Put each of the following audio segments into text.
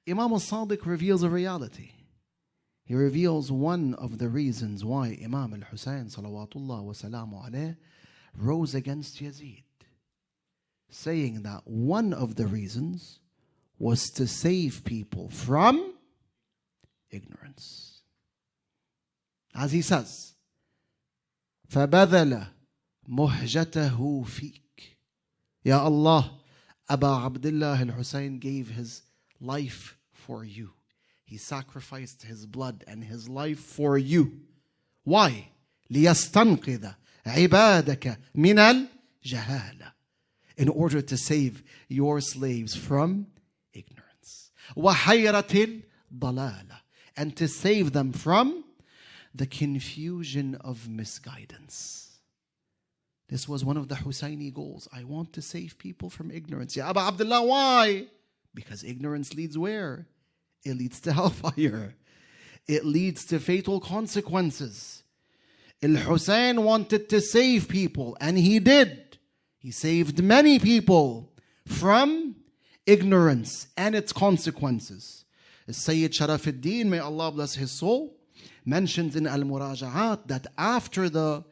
Imam al-Sadiq reveals a reality. He reveals one of the reasons why Imam al-Hussain salawatullah wa salamu alayh rose against Yazeed, saying that one of the reasons was to save people from ignorance. As he says, فَبَذَلَ مُهْجَتَهُ فِيك. Ya Allah, Aba Abdullah al-Hussain gave his life for you. He sacrificed his blood and his life for you. Why? لِيَسْتَنْقِذَ عِبَادَكَ مِنَ الْجَهَالَةِ. In order to save your slaves from ignorance. وَحَيْرَةِ الضَّلَالَةِ. And to save them from the confusion of misguidance. This was one of the Husayni goals. I want to save people from ignorance. Ya Aba Abdullah, why? Because ignorance leads where? It leads to hellfire. It leads to fatal consequences. Al-Hussein wanted to save people, and he did. He saved many people from ignorance and its consequences. Sayyid Sharafuddin, may Allah bless his soul, mentions in Al-Muraja'at that after the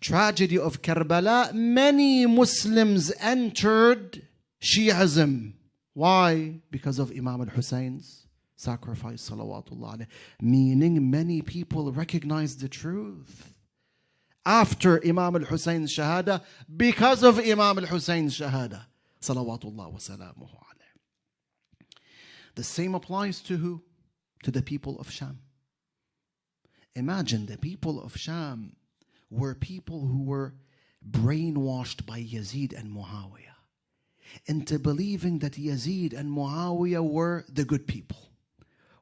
tragedy of Karbala, many Muslims entered Shi'ism. Why? Because of Imam al-Husayn's sacrifice, salawatullah alayh. Meaning many people recognized the truth after Imam al-Husayn's shahada, because of Imam al-Husayn's shahada, salawatullah wa salamuhu alayh. The same applies to who? To the people of Sham. Imagine the people of Sham were people who were brainwashed by Yazeed and Muawiyah into believing that Yazeed and Muawiyah were the good people,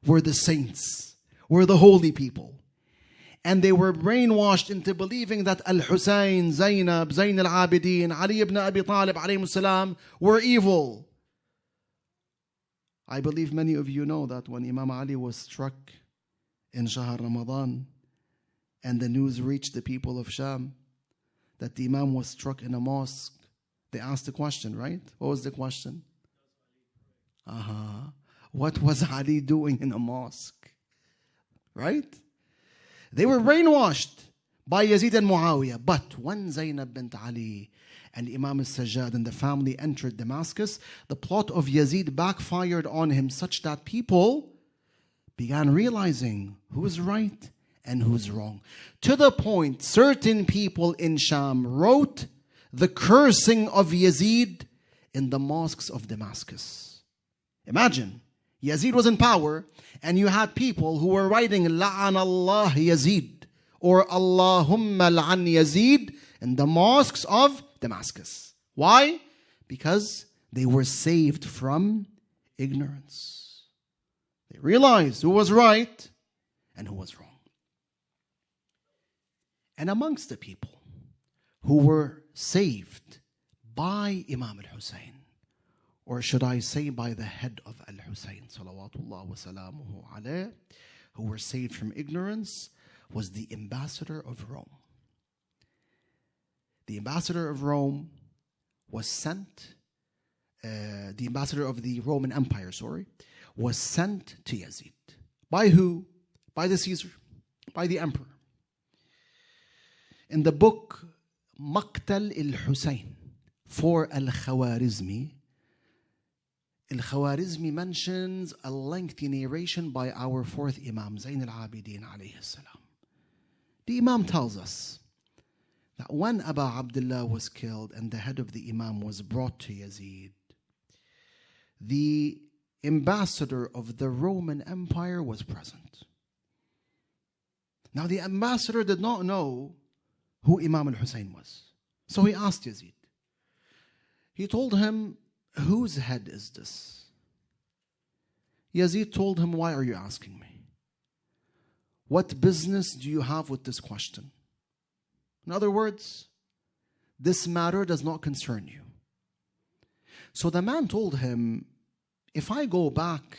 were the saints, were the holy people. And they were brainwashed into believing that Al-Hussein, Zainab, Zain al-Abidin, Ali ibn Abi Talib alayhi salam were evil. I believe many of you know that when Imam Ali was struck in Shahr Ramadan and the news reached the people of Sham that the Imam was struck in a mosque, they asked the question, right? What was the question? What was Ali doing in a mosque? Right? They were brainwashed by Yazeed and Muawiyah. But when Zainab bint Ali and Imam al-Sajjad and the family entered Damascus, the plot of Yazeed backfired on him such that people began realizing who's right and who's wrong. To the point, certain people in Sham wrote the cursing of Yazeed in the mosques of Damascus. Imagine, Yazeed was in power and you had people who were writing La'an Allah Yazeed or Allahumma la'an Yazeed in the mosques of Damascus. Why? Because they were saved from ignorance. They realized who was right and who was wrong. And amongst the people who were saved by Imam al-Hussain, or should I say by the head of al-Hussain, salawatullah wa salamuhu alayh, who were saved from ignorance, was the ambassador of Rome. The ambassador of Rome was sent, the ambassador of the Roman Empire, was sent to Yazeed. By who? By the Caesar, by the emperor. In the book Maqtal al-Hussain for al-Khwarizmi, al-Khwarizmi mentions a lengthy narration by our fourth Imam, Zain al-Abidin alayhi salam. The Imam tells us that when Abu Abdullah was killed and the head of the Imam was brought to Yazeed, the ambassador of the Roman Empire was present. Now the ambassador did not know who Imam al-Hussain was. So he asked Yazeed. He told him, whose head is this? Yazeed told him, why are you asking me? What business do you have with this question? In other words, this matter does not concern you. So the man told him, if I go back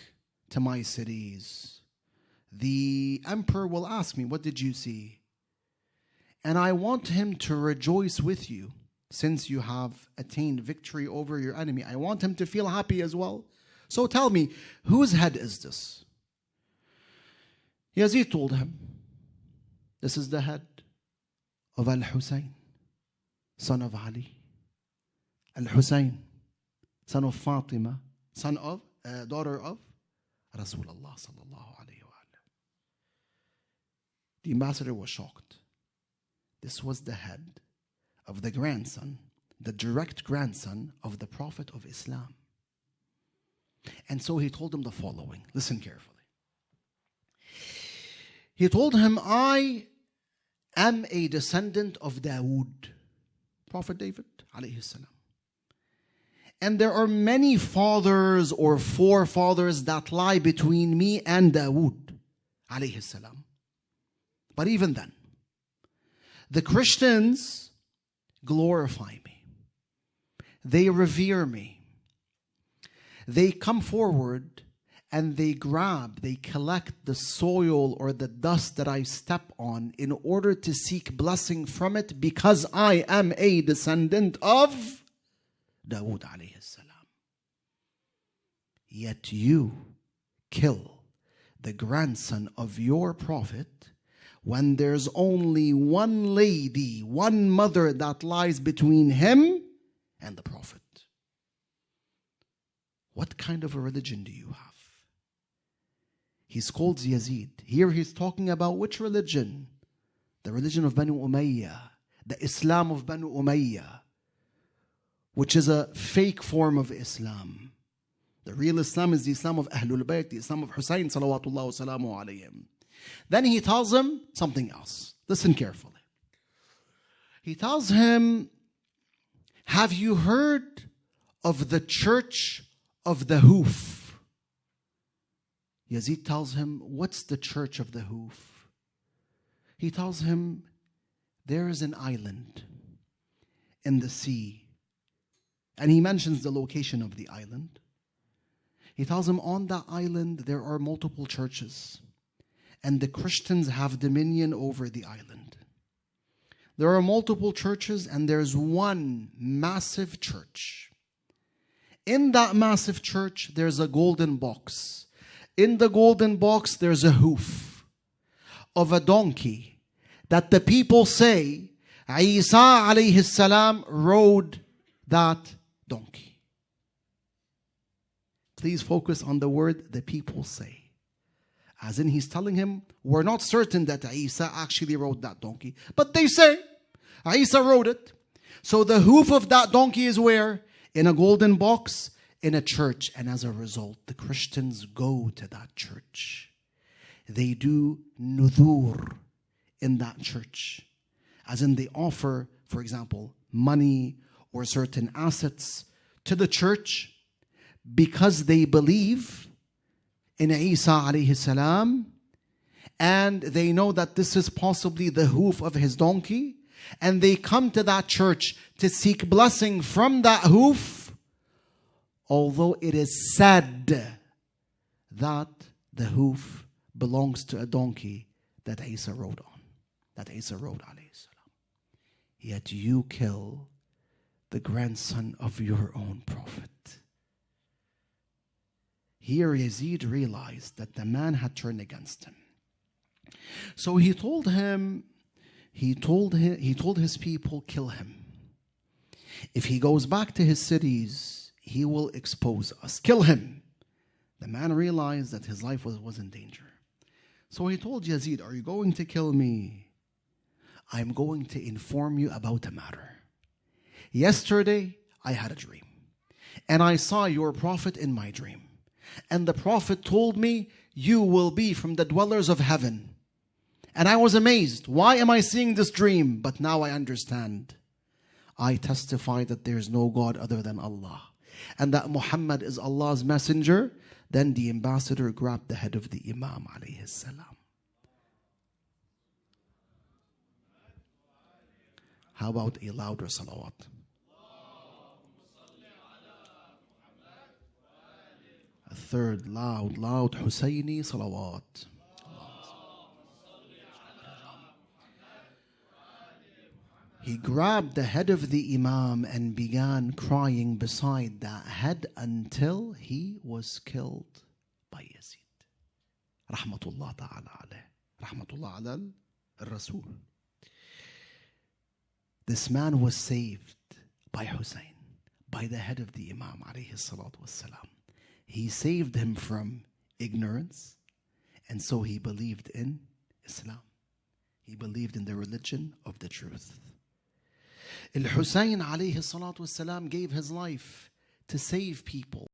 to my cities, the emperor will ask me, what did you see? And I want him to rejoice with you since you have attained victory over your enemy. I want him to feel happy as well. So tell me, whose head is this? Yazeed told him, this is the head of Al-Hussain, son of Ali. Al-Hussain, son of Fatima, son of, daughter of Rasulullah sallallahu alayhi wa sallam. The ambassador was shocked. This was the head of the grandson, the direct grandson of the Prophet of Islam. And so he told him the following. Listen carefully. He told him, I am a descendant of Dawood, Prophet David alayhi salam. And there are many fathers or forefathers that lie between me and Dawood alayhi salam. But even then, the Christians glorify me. They revere me. They come forward and they collect the soil or the dust that I step on in order to seek blessing from it, because I am a descendant of Dawood alayhi salam. Yet you kill the grandson of your prophet when there's only one lady, one mother that lies between him and the prophet. What kind of a religion do you have? He scolds Yazeed. Here he's talking about which religion? The religion of Banu Umayyah, the Islam of Banu Umayyah, which is a fake form of Islam. The real Islam is the Islam of Ahlul Bayt, the Islam of Hussain salawatullah wa salamu alayhim. Then he tells him something else. Listen carefully. He tells him, have you heard of the church of the hoof? Yazeed tells him, what's the church of the hoof? He tells him, there is an island in the sea. And he mentions the location of the island. He tells him, on that island there are multiple churches, and the Christians have dominion over the island. There are multiple churches, and there's one massive church. In that massive church, there's a golden box. In the golden box, there's a hoof of a donkey that the people say Isa alayhi salam rode that donkey. Please focus on the word the people say. As in, he's telling him, we're not certain that Isa actually rode that donkey, but they say Isa rode it. So the hoof of that donkey is where? In a golden box, in a church. And as a result, the Christians go to that church. They do nudhur in that church. As in, they offer, for example, money or certain assets to the church because they believe in Isa alayhi salam, and they know that this is possibly the hoof of his donkey, and they come to that church to seek blessing from that hoof, although it is said that the hoof belongs to a donkey that Isa rode on, that Isa rode alayhi salam. Yet you kill the grandson of your own prophet. Here Yazeed realized that the man had turned against him. So he told his people, kill him. If he goes back to his cities, he will expose us. Kill him. The man realized that his life was in danger. So he told Yazeed, are you going to kill me? I'm going to inform you about a matter. Yesterday, I had a dream, and I saw your prophet in my dream. And the prophet told me, you will be from the dwellers of heaven. And I was amazed. Why am I seeing this dream? But now I understand. I testify that there is no God other than Allah, and that Muhammad is Allah's messenger. Then the ambassador grabbed the head of the Imam alayhi salam. How about a louder salawat? A third loud Hussaini salawat. He grabbed the head of the Imam and began crying beside that head until he was killed by Yazeed. Rahmatullah ta'ala alayh. Rahmatullah ala al-Rasul. This man was saved by Hussein, by the head of the Imam alayhi salatu wassalam. He saved him from ignorance, and so he believed in Islam. He believed in the religion of the truth. Al-Hussein alayhi salatu wassalam gave his life to save people.